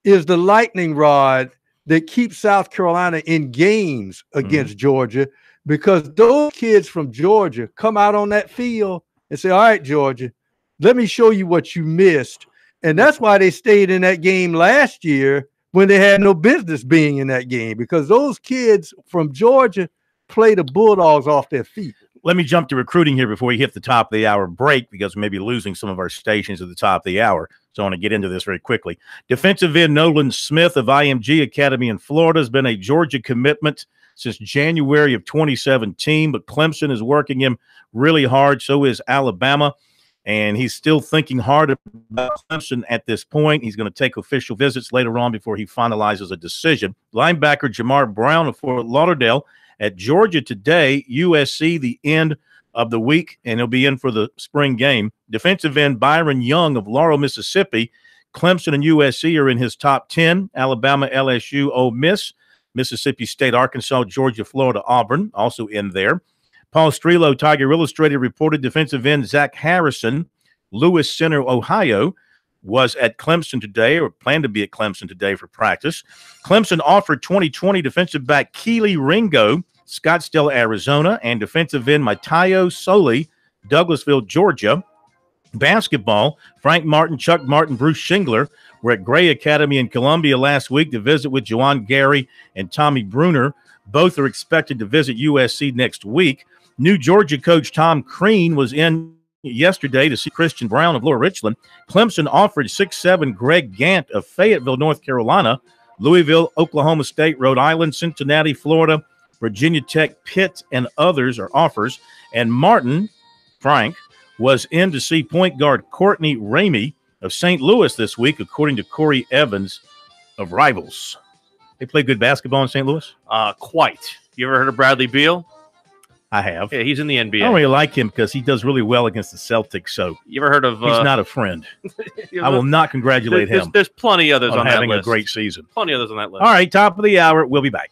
is the lightning rod that keeps South Carolina in games against Georgia, because those kids from Georgia come out on that field and say, all right, Georgia, let me show you what you missed. And that's why they stayed in that game last year when they had no business being in that game, because those kids from Georgia play the Bulldogs off their feet. Let me jump to recruiting here before we hit the top of the hour break, because we may be losing some of our stations at the top of the hour. So I want to get into this very quickly. Defensive end Nolan Smith of IMG Academy in Florida has been a Georgia commitment since January of 2017, but Clemson is working him really hard. So is Alabama. And he's still thinking hard about Clemson at this point. He's going to take official visits later on before he finalizes a decision. Linebacker Jamar Brown of Fort Lauderdale at Georgia today. USC the end of the week, and he'll be in for the spring game. Defensive end Byron Young of Laurel, Mississippi. Clemson and USC are in his top 10. Alabama, LSU, Ole Miss, Mississippi State, Arkansas, Georgia, Florida, Auburn also in there. Paul Strelo, Tiger Illustrated, reported defensive end Zach Harrison, Lewis Center, Ohio, was at Clemson today, or planned to be at Clemson today for practice. Clemson offered 2020 defensive back Keely Ringo, Scottsdale, Arizona, and defensive end Matayo Soli, Douglasville, Georgia. Basketball, Frank Martin, Chuck Martin, Bruce Shingler were at Gray Academy in Columbia last week to visit with Juwan Gary and Tommy Bruner. Both are expected to visit USC next week. New Georgia coach Tom Crean was in yesterday to see Christian Brown of Lower Richland. Clemson offered 6'7" Greg Gant of Fayetteville, North Carolina. Louisville, Oklahoma State, Rhode Island, Cincinnati, Florida, Virginia Tech, Pitt, and others are offers. And Martin, Frank, was in to see point guard Courtney Ramey of St. Louis this week, according to Corey Evans of Rivals. They play good basketball in St. Louis? Quite. You ever heard of Bradley Beal? I have. Yeah, he's in the NBA. I don't really like him because he does really well against the Celtics, so you ever heard of he's not a friend. I will not congratulate him. There's plenty others on that having list. a great season. Plenty others on that list. All right, top of the hour. We'll be back.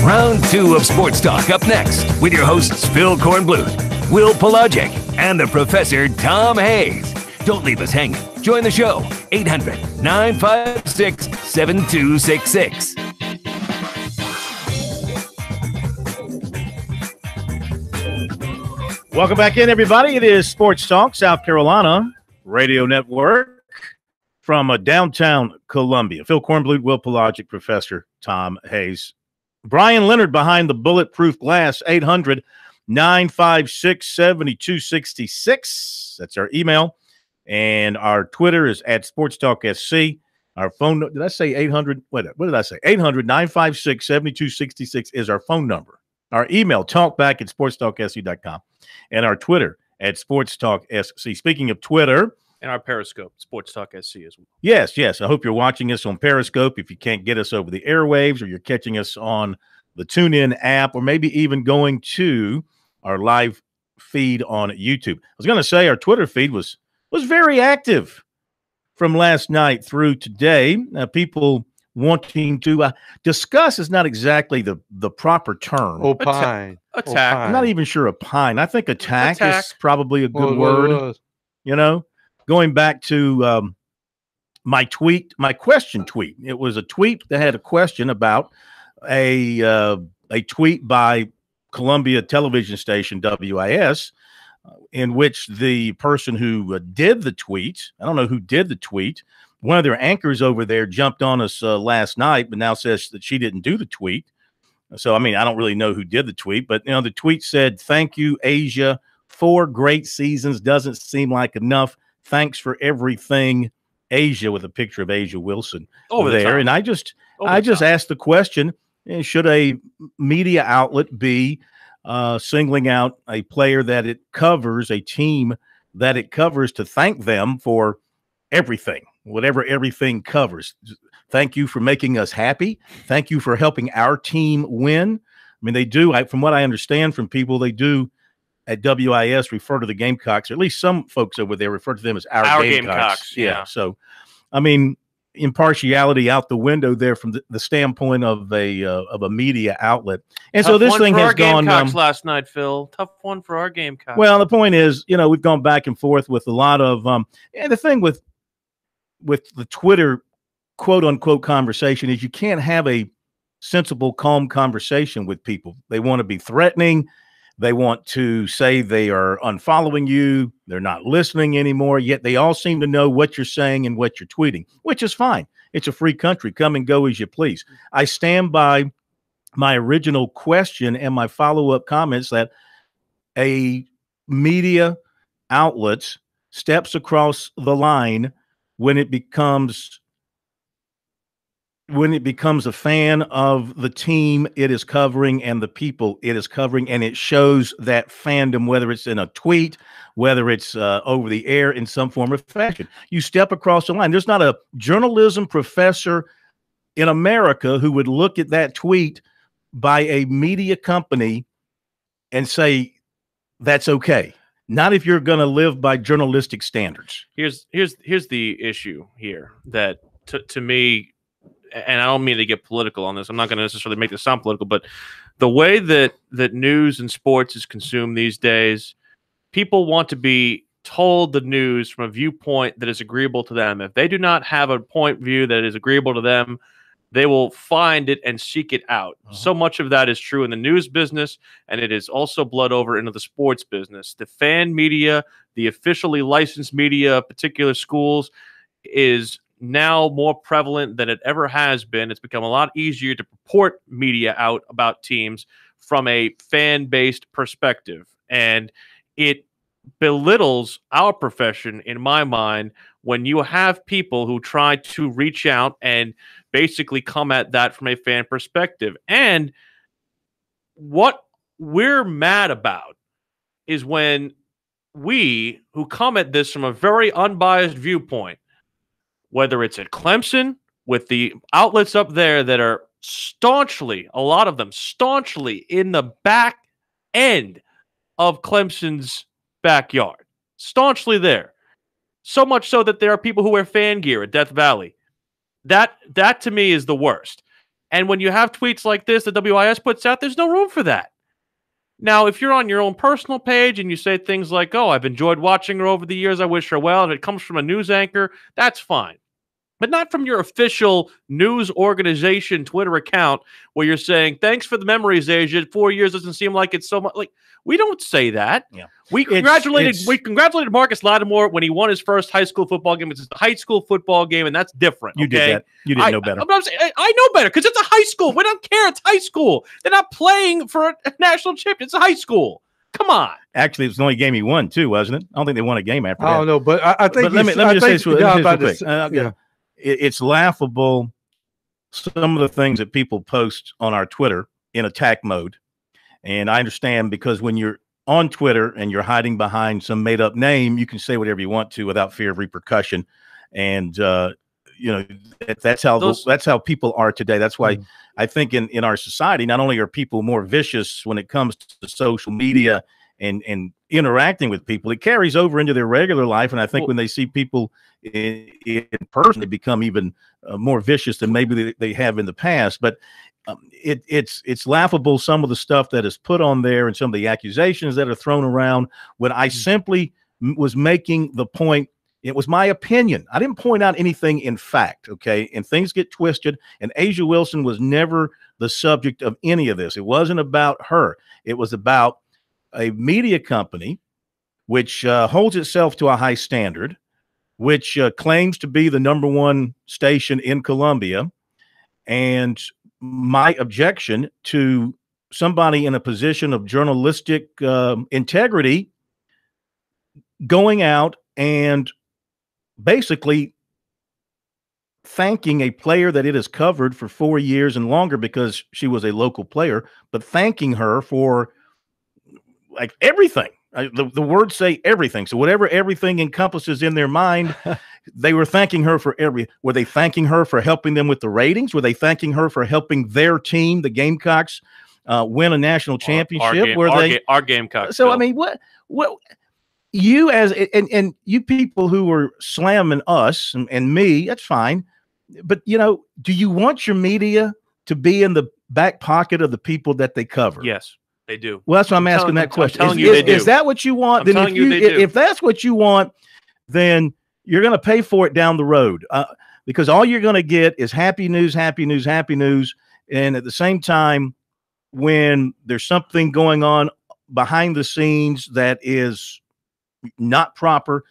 Round 2 of Sports Talk up next with your hosts Phil Kornbluth, Will Pelagic, and the Professor Tom Hayes. Don't leave us hanging. Join the show, 800-956-7266. Welcome back in, everybody. It is Sports Talk, South Carolina Radio Network from downtown Columbia. Phil Kornbluth, Will Pelagic, Professor Tom Hayes. Brian Leonard behind the bulletproof glass, 800-956-7266. That's our email. And our Twitter is at SportsTalkSC. Our phone, did I say 800? What did I say? 800-956-7266 is our phone number. Our email, talkback@sportstalksc.com. And our Twitter at SportsTalkSC. Speaking of Twitter. And our Periscope, SportsTalkSC as well. Yes. I hope you're watching us on Periscope. If you can't get us over the airwaves or you're catching us on the TuneIn app, or maybe even going to our live feed on YouTube. I was going to say our Twitter feed was very active from last night through today. People wanting to discuss is not exactly the proper term. Opine. Attack. I'm not even sure opine. I think attack is probably a good word. You know, going back to my question tweet. It was a tweet that had a question about a tweet by Columbia television station WIS, in which the person who did the tweet, I don't know who did the tweet, one of their anchors over there jumped on us last night, but now says that she didn't do the tweet. So, I mean, I don't really know who did the tweet, but, the tweet said, "Thank you, Asia. 4 great seasons doesn't seem like enough. Thanks for everything, Asia," with a picture of Asia Wilson over there. And I just asked the question, should a media outlet be singling out a player that it covers, a team that it covers, to thank them for everything, whatever everything covers? Thank you for making us happy. Thank you for helping our team win. I mean, they do, from what I understand from people, they do at WIS refer to the Gamecocks, or at least some folks over there refer to them as our Gamecocks. Yeah. So, I mean, impartiality out the window there from the standpoint of a media outlet. And so this thing has gone last night, Phil. Tough one for our Gamecocks. Well, the point is, we've gone back and forth with a lot of and the thing with the Twitter quote unquote conversation is you can't have a sensible, calm conversation with people. They want to be threatening. They want to say they are unfollowing you. They're not listening anymore, yet they all seem to know what you're saying and what you're tweeting, which is fine. It's a free country. Come and go as you please. I stand by my original question and my follow-up comments that a media outlet steps across the line when it becomes a fan of the team it is covering and the people it is covering, and it shows that fandom, whether it's in a tweet, whether it's over the air in some form or fashion. You step across the line. There's not a journalism professor in America who would look at that tweet by a media company and say that's okay. Not if you're going to live by journalistic standards. Here's the issue here that to me, and I don't mean to get political on this. I'm not going to necessarily make this sound political, but the way that news and sports is consumed these days, people want to be told the news from a viewpoint that is agreeable to them. If they do not have a point of view that is agreeable to them, they will find it and seek it out. So much of that is true in the news business, and it is also bled over into the sports business. The fan media, the officially licensed media of particular schools is now more prevalent than it ever has been. It's become a lot easier to report media out about teams from a fan-based perspective, and it belittles our profession, in my mind, when you have people who try to reach out and basically come at that from a fan perspective. And what we're mad about is when we, who come at this from a very unbiased viewpoint, whether it's at Clemson with the outlets up there that are staunchly, a lot of them staunchly in the back end of Clemson's backyard, staunchly there. So much so that there are people who wear fan gear at Death Valley. That to me is the worst. And when you have tweets like this that WIS puts out, there's no room for that. Now, if you're on your own personal page and you say things like, "Oh, I've enjoyed watching her over the years, I wish her well," and it comes from a news anchor, that's fine. But not from your official news organization Twitter account where you're saying, "Thanks for the memories, Asia. 4 years doesn't seem like it's so much." Like, we don't say that. Yeah. We congratulated Marcus Lattimore when he won his first high school football game. It's a high school football game, and that's different. You did that. You didn't know better. I know better because it's a high school. We don't care. It's high school. They're not playing for a national championship. It's a high school. Come on. Actually, it was the only game he won, too, wasn't it? I don't think they won a game after that. I don't know, but I think. But let me just say this real quick. It's laughable, some of the things that people post on our Twitter in attack mode. And I understand, because when you're on Twitter and you're hiding behind some made up name, you can say whatever you want to without fear of repercussion. And that's how people are today. That's why I think in our society, not only are people more vicious when it comes to social media and interacting with people, it carries over into their regular life. And I think when they see people in person, they become even more vicious than maybe they have in the past. But it's laughable, some of the stuff that is put on there and some of the accusations that are thrown around, when I simply was making the point. It was my opinion. I didn't point out anything in fact, okay? And things get twisted, and Asia Wilson was never the subject of any of this. It wasn't about her. It was about a media company which holds itself to a high standard, which claims to be the #1 station in Colombia. And my objection to somebody in a position of journalistic integrity going out and basically thanking a player that it has covered for 4 years and longer because she was a local player, but thanking her for like everything. The words say everything. So whatever everything encompasses in their mind, they were thanking her for were they thanking her for helping them with the ratings? Were they thanking her for helping their team, the Gamecocks, win a national championship? Our Gamecocks. So, I mean, what you and you people who were slamming us and me, that's fine. But, do you want your media to be in the back pocket of the people that they cover? Yes. They do. Well, that's why I'm asking that question. Is that what you want? Then if that's what you want, then you're going to pay for it down the road, because all you're going to get is happy news, happy news, happy news. And at the same time, when there's something going on behind the scenes that is not proper,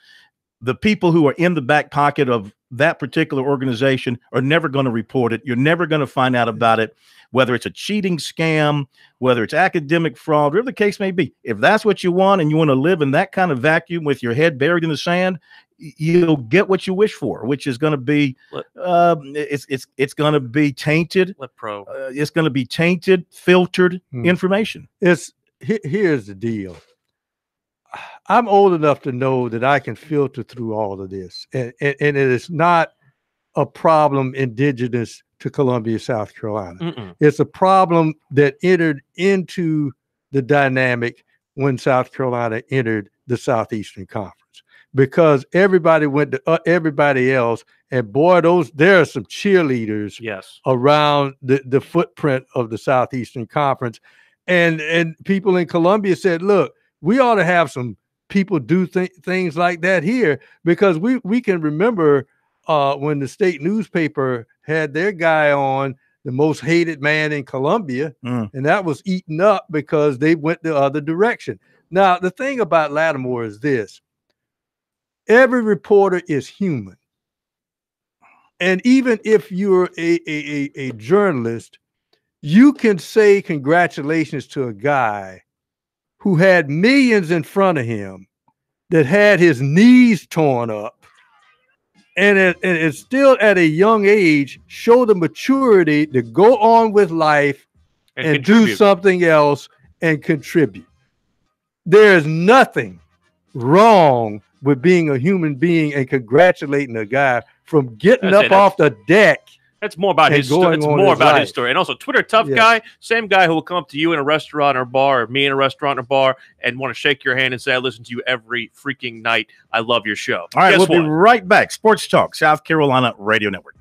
the people who are in the back pocket of that particular organization are never going to report it. You're never going to find out about it, whether it's a cheating scam, whether it's academic fraud, whatever the case may be. If that's what you want and you want to live in that kind of vacuum with your head buried in the sand, you'll get what you wish for, which is going to be it's going to be tainted. It's going to be tainted, filtered information. Here's the deal. I'm old enough to know that I can filter through all of this, and it is not a problem indigenous to Columbia, South Carolina. It's a problem that entered into the dynamic when South Carolina entered the Southeastern Conference, because everybody went to everybody else, and boy, there are some cheerleaders around the footprint of the Southeastern Conference, and people in Columbia said, look, we ought to have some people do things like that here, because we can remember when the state newspaper had their guy on, the most hated man in Columbia, and that was eaten up because they went the other direction. Now, the thing about Lattimore is this: every reporter is human. And even if you're a journalist, you can say congratulations to a guy who had millions in front of him, that had his knees torn up, and still at a young age show the maturity to go on with life and do something else and contribute. There is nothing wrong with being a human being and congratulating a guy from getting up off the deck. That's more about his story. It's more about his story. And also, Twitter tough guy, same guy who will come up to you in a restaurant or bar, or me in a restaurant or bar, and want to shake your hand and say, I listen to you every freaking night. I love your show. All right, we'll be right back. Sports Talk, South Carolina Radio Network.